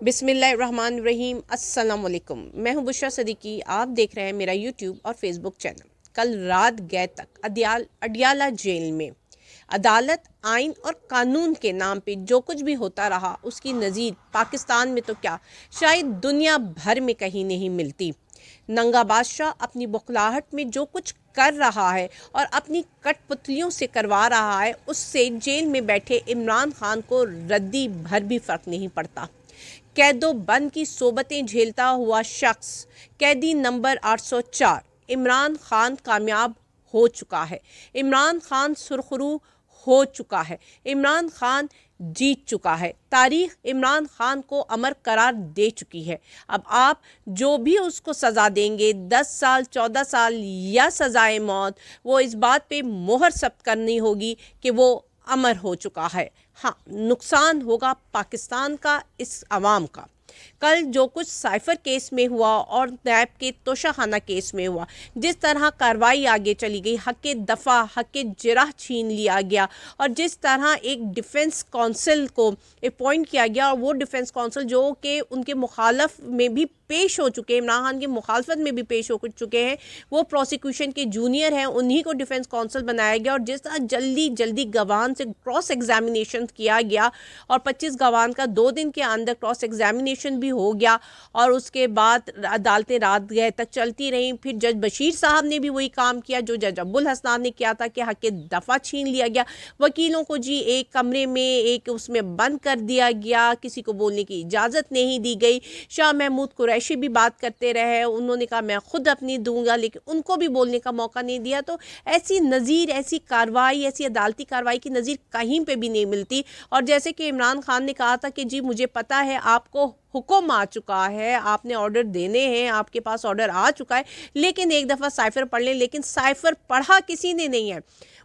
बिस्मिल्लाहिर्रहमानिर्रहीम। अस्सलाम वालेकुम। मैं हूं बुशरा सदीकी। आप देख रहे हैं मेरा यूट्यूब और फेसबुक चैनल। कल रात गए तक अडियाला जेल में अदालत, आइन और कानून के नाम पे जो कुछ भी होता रहा उसकी नज़ीर पाकिस्तान में तो क्या, शायद दुनिया भर में कहीं नहीं मिलती। नंगा बादशाह अपनी बौखलाहट में जो कुछ कर रहा है और अपनी कठपुतलियों से करवा रहा है, उससे जेल में बैठे इमरान खान को रद्दी भर भी फ़र्क नहीं पड़ता। कैदो बंद की सोबतें झेलता हुआ शख्स कैदी नंबर 804 इमरान खान कामयाब हो चुका है। इमरान खान सुरखरू हो चुका है। इमरान खान जीत चुका है। तारीख इमरान खान को अमर करार दे चुकी है। अब आप जो भी उसको सज़ा देंगे, 10 साल, 14 साल या सज़ाए मौत, वो इस बात पे मोहर सब्त करनी होगी कि वो अमर हो चुका है। हाँ, नुकसान होगा पाकिस्तान का, इस अवाम का। कल जो कुछ साइफर केस में हुआ और नैब के तोशाखाना केस में हुआ, जिस तरह कार्रवाई आगे चली गई, हक दफ़ा, हक जराह छीन लिया गया और जिस तरह एक डिफेंस काउंसिल को अपॉइंट किया गया, और वो डिफेंस काउंसिल जो कि उनके मुखालफ में भी पेश हो चुके हैं, इमरान खान की मुखालफत में भी पेश हो चुके हैं, वो प्रोसिक्यूशन के जूनियर हैं, उन्हीं को डिफेंस काउंसिल बनाया गया। और जिस तरह जल्दी जल्दी गवाहान से क्रॉस एग्जामिनेशन किया गया और 25 गवाहान का 2 दिन के अंदर क्रॉस एग्जामिनेशन भी हो गया, और उसके बाद अदालतें रात गए तक चलती रहीं। फिर जज बशीर साहब ने भी वही काम किया जो जज अब्बुल हसनान ने किया था कि हक दफ़ा छीन लिया गया। वकीलों को जी एक कमरे में, एक उसमें बंद कर दिया गया, किसी को बोलने की इजाज़त नहीं दी गई। शाह महमूद कुरैशी भी बात करते रहे, उन्होंने कहा मैं खुद अपनी दूंगा, लेकिन उनको भी बोलने का मौका नहीं दिया। तो ऐसी नज़ीर, ऐसी कार्रवाई, ऐसी अदालती कार्रवाई की नज़ीर कहीं पे भी नहीं मिलती। और जैसे कि इमरान खान ने कहा था कि जी मुझे पता है, आपको हुक्म आ चुका है, आपने ऑर्डर देने हैं, आपके पास ऑर्डर आ चुका है, लेकिन एक दफ़ा साइफर पढ़ लें। लेकिन साइफर पढ़ा किसी ने नहीं है।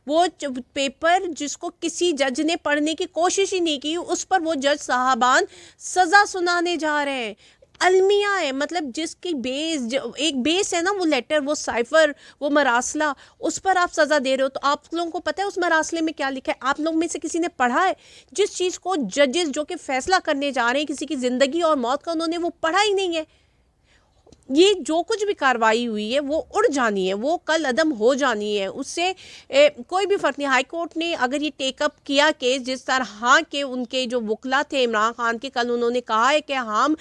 वो पेपर जिसको किसी जज ने पढ़ने की कोशिश ही नहीं की, उस पर वो जज साहबान सज़ा सुनाने जा रहे हैं। अलमिया है, मतलब जिसकी बेस, एक बेस है ना, वो लेटर, वो साइफर, वो मरासला, उस पर आप सज़ा दे रहे हो। तो आप लोगों को पता है उस मरासले में क्या लिखा है? आप लोग में से किसी ने पढ़ा है? जिस चीज़ को जजेस जो कि फैसला करने जा रहे हैं किसी की ज़िंदगी और मौत का, उन्होंने वो पढ़ा ही नहीं है। ये जो कुछ भी कार्रवाई हुई है वो उड़ जानी है, वो कल अदम हो जानी है, उससे कोई भी फ़र्क नहीं। हाई कोर्ट ने अगर ये टेकअप किया केस, जिस तरह के उनके जो वकला थे इमरान खान के, कल उन्होंने कहा है कि हम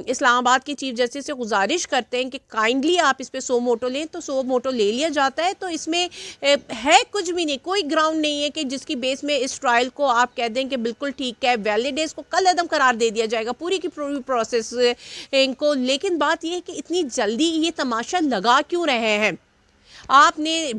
इस्लामाबाद के चीफ जस्टिस से गुजारिश करते हैं कि काइंडली आप इस पर 100 मोटो लें, तो 100 मोटो ले लिया जाता है। तो इसमें है कुछ भी नहीं, कोई ग्राउंड नहीं है कि जिसकी बेस में इस ट्रायल को आप कह दें कि बिल्कुल ठीक है, वैलिड है, इसको कल अदम करार दे दिया जाएगा पूरी की पूरी प्रोसेस इनको। लेकिन बात यह है कि इतनी जल्दी ये तमाशा लगा क्यों रहे हैं? आपने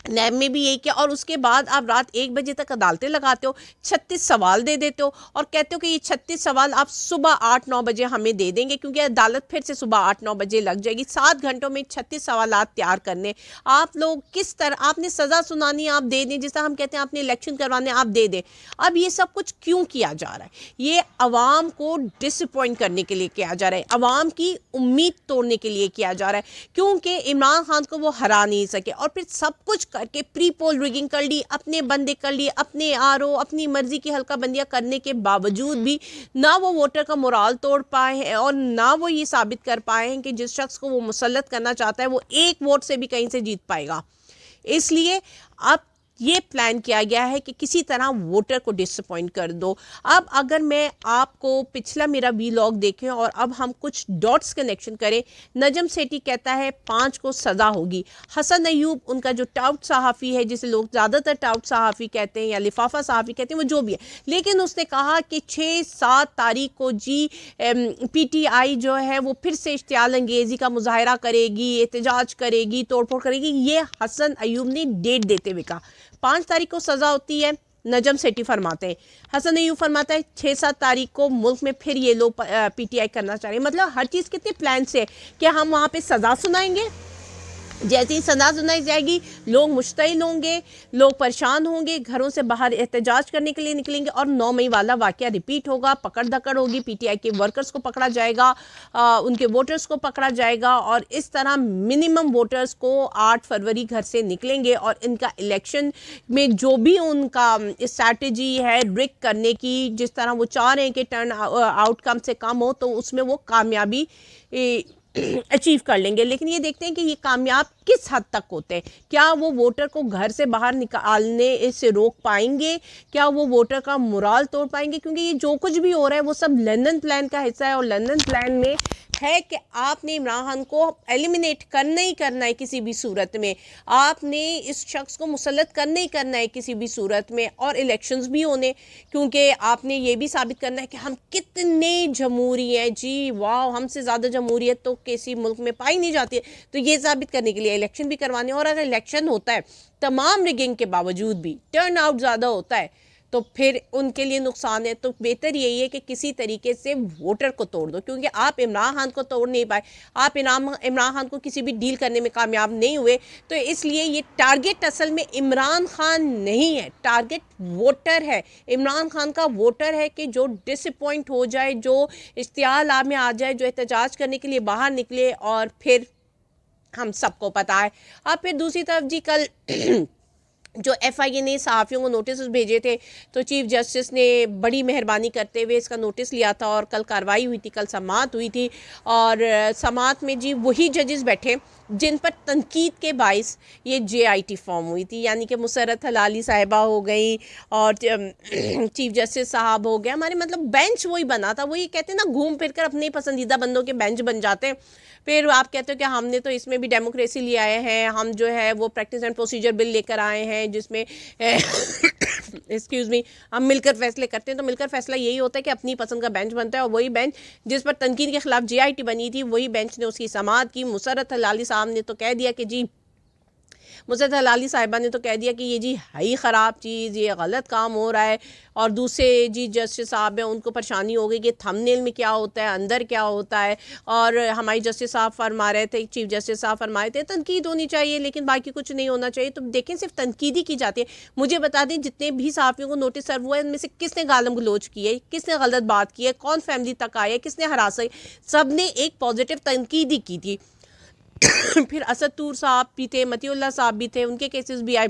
नैब में भी यही किया, और उसके बाद आप रात 1 बजे तक अदालतें लगाते हो, 36 सवाल दे देते हो और कहते हो कि ये 36 सवाल आप सुबह 8-9 बजे हमें दे देंगे, क्योंकि अदालत फिर से सुबह 8-9 बजे लग जाएगी। 7 घंटों में 36 सवाल तैयार करने। आप लोग किस तरह, आपने सज़ा सुनानी आप दे दें, जिस तरह हम कहते हैं आपने इलेक्शन करवाने आप दे दें। अब ये सब कुछ क्यों किया जा रहा है? ये अवाम को डिसअपॉइंट करने के लिए किया जा रहा है, अवाम की उम्मीद तोड़ने के लिए किया जा रहा है, क्योंकि इमरान खान को वो हरा नहीं सके। और फिर सब कुछ करके प्री पोल रिगिंग कर ली, अपने बंदे कर लिए, अपने आरओ, अपनी मर्जी की हल्का बंदियां करने के बावजूद भी ना वो वोटर का मोराल तोड़ पाए हैं और ना वो ये साबित कर पाए हैं कि जिस शख्स को वो मुसल्लत करना चाहता है वो एक वोट से भी कहीं से जीत पाएगा। इसलिए अब ये प्लान किया गया है कि किसी तरह वोटर को डिसअपॉइंट कर दो। अब अगर मैं आपको पिछला मेरा वीलॉग देखें और अब हम कुछ डॉट्स कनेक्शन करें। नजम सेठी कहता है 5 को सज़ा होगी। हसन अयूब, उनका जो टाउट सहाफ़ी है, जिसे लोग ज़्यादातर टाउट सहाफ़ी कहते हैं या लिफाफा सहाफ़ी कहते हैं, वो जो भी है, लेकिन उसने कहा कि 6-7 तारीख को जी PTI जो है वो फिर से इश्तियाल अंगेज़ी का मुजाहरा करेगी, एहतजाज करेगी, तोड़फोड़ करेगी। ये हसन अयूब ने डेट देते हुए कहा। 5 तारीख को सज़ा होती है, नजम सेठी फरमाते हैं। हसन अयूब फरमाता है 6-7 तारीख को मुल्क में फिर ये लोग PTI करना चाह रहे हैं। मतलब हर चीज़ कितने प्लान से कि हम वहाँ पे सज़ा सुनाएंगे, जैसे ही सदा सुनाई जाएगी लोग मुश्तिल होंगे, लोग परेशान होंगे, घरों से बाहर एहतजाज करने के लिए निकलेंगे और 9 मई वाला वाक़या रिपीट होगा, पकड़ धकड़ होगी, पीटीआई के वर्कर्स को पकड़ा जाएगा, उनके वोटर्स को पकड़ा जाएगा और इस तरह मिनिमम वोटर्स को 8 फरवरी घर से निकलेंगे और इनका इलेक्शन में जो भी उनका स्ट्रैटेजी है रिग करने की, जिस तरह वो चाह रहे हैं कि टर्न आउटकम से कम हो, तो उसमें वो कामयाबी अचीव कर लेंगे। लेकिन ये देखते हैं कि ये कामयाब किस हद तक होते हैं। क्या वो वोटर को घर से बाहर निकालने से रोक पाएंगे? क्या वो वोटर का मोराल तोड़ पाएंगे? क्योंकि ये जो कुछ भी हो रहा है वो सब लंदन प्लान का हिस्सा है और लंदन प्लान में है कि आपने इमरान खान को एलिमिनेट करना ही करना है किसी भी सूरत में, आपने इस शख्स को मुसल्लत करना ही करना है किसी भी सूरत में, और इलेक्शंस भी होने, क्योंकि आपने ये भी साबित करना है कि हम कितने जमहूरी हैं जी, वाह, हमसे ज़्यादा जमहूरियत तो किसी मुल्क में पाई नहीं जाती है। तो ये साबित करने के लिए इलेक्शन भी करवाने, और अगर इलेक्शन होता है तमाम रिगिंग के बावजूद भी टर्न आउट ज़्यादा होता है तो फिर उनके लिए नुकसान है। तो बेहतर यही है कि किसी तरीके से वोटर को तोड़ दो, क्योंकि आप इमरान खान को तोड़ नहीं पाए, आप इमरान खान को किसी भी डील करने में कामयाब नहीं हुए। तो इसलिए ये टारगेट असल में इमरान खान नहीं है, टारगेट वोटर है। इमरान खान का वोटर है कि जो डिसअपॉइंट हो जाए, जो इश्तियाल में आ जाए, जो एहतजाज करने के लिए बाहर निकले। और फिर हम सबको पता है। अब फिर दूसरी तरफ जी कल जो एफआईए ने सहाफ़ियों को नोटिस भेजे थे, तो चीफ जस्टिस ने बड़ी मेहरबानी करते हुए इसका नोटिस लिया था और कल कार्रवाई हुई थी, कल समाअत हुई थी। और समाअत में जी वही जजेस बैठे जिन पर तनकीद के बाइस ये जेआईटी फॉर्म हुई थी, यानी कि मुसर्रत हलाली साहिबा हो गई और चीफ जस्टिस साहब हो गए। हमारे मतलब बेंच वही बना था, वही कहते हैं ना, घूम फिर कर अपने पसंदीदा बंदों के बेंच बन जाते हैं। फिर आप कहते हो कि हमने तो इसमें भी डेमोक्रेसी ले आए हैं, हम जो है वो प्रैक्टिस एंड प्रोसीजर बिल लेकर आए हैं जिसमें एक्सक्यूज़ मी, हम मिलकर फैसले करते हैं। तो मिलकर फैसला यही होता है कि अपनी पसंद का बेंच बनता है, और वही बेंच जिस पर तनकीद के खिलाफ जेआईटी बनी थी, वही बेंच ने उसकी समाअत की। मुसर्रत हलाली साहब ने तो कह दिया कि जी, मुसर्रत हलाली साहिबा ने तो कह दिया कि ये जी है ही ख़राब चीज़, ये गलत काम हो रहा है। और दूसरे जी जस्टिस साहब हैं, उनको परेशानी हो गई कि थंबनेल में क्या होता है, अंदर क्या होता है। और हमारी जस्टिस साहब फरमा रहे थे, चीफ जस्टिस साहब फरमा रहे थे तनकीद होनी चाहिए लेकिन बाकी कुछ नहीं होना चाहिए। तो देखें, सिर्फ तनकीद ही की जाती है। मुझे बता दें, जितने भी सहाफ़ियों को नोटिस सर्व हुआ है, उनमें से किसने गालम गलोच की है, किसने गलत बात की है, कौन फैमिली तक आया है, किसने हरासा है, सब ने एक पॉजिटिव तनकीद ही की थी। फिर असद तूर साहब भी थे, मतीउल्लाह साहब भी थे, उनके केसेस भी आए।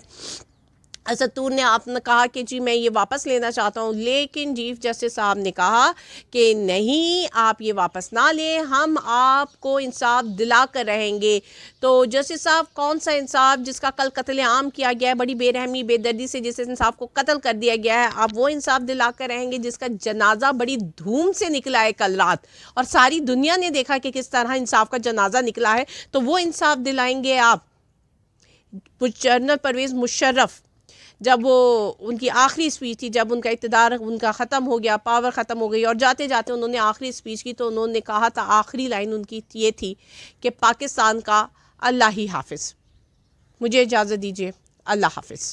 असद तूर ने आपने कहा कि जी मैं ये वापस लेना चाहता हूँ, लेकिन चीफ जस्टिस साहब ने कहा कि नहीं, आप ये वापस ना लें, हम आपको इंसाफ दिला कर रहेंगे। तो जस्टिस साहब, कौन सा इंसाफ जिसका कल कत्ल आम किया गया है, बड़ी बेरहमी बेदर्दी से जिस इंसाफ को कत्ल कर दिया गया है, आप वो इंसाफ दिला कर रहेंगे जिसका जनाजा बड़ी धूम से निकला है कल रात, और सारी दुनिया ने देखा कि किस तरह इंसाफ का जनाजा निकला है, तो वो इंसाफ दिलाएंगे आप? जनरल परवेज़ मुशर्रफ, जब वो उनकी आखिरी स्पीच थी, जब उनका इक़्तिदार उनका ख़त्म हो गया, पावर ख़त्म हो गई, और जाते जाते उन्होंने आखिरी स्पीच की, तो उन्होंने कहा था, आखिरी लाइन उनकी ये थी कि पाकिस्तान का अल्लाह ही हाफ़िज़। मुझे इजाज़त दीजिए, अल्लाह हाफ़िज़।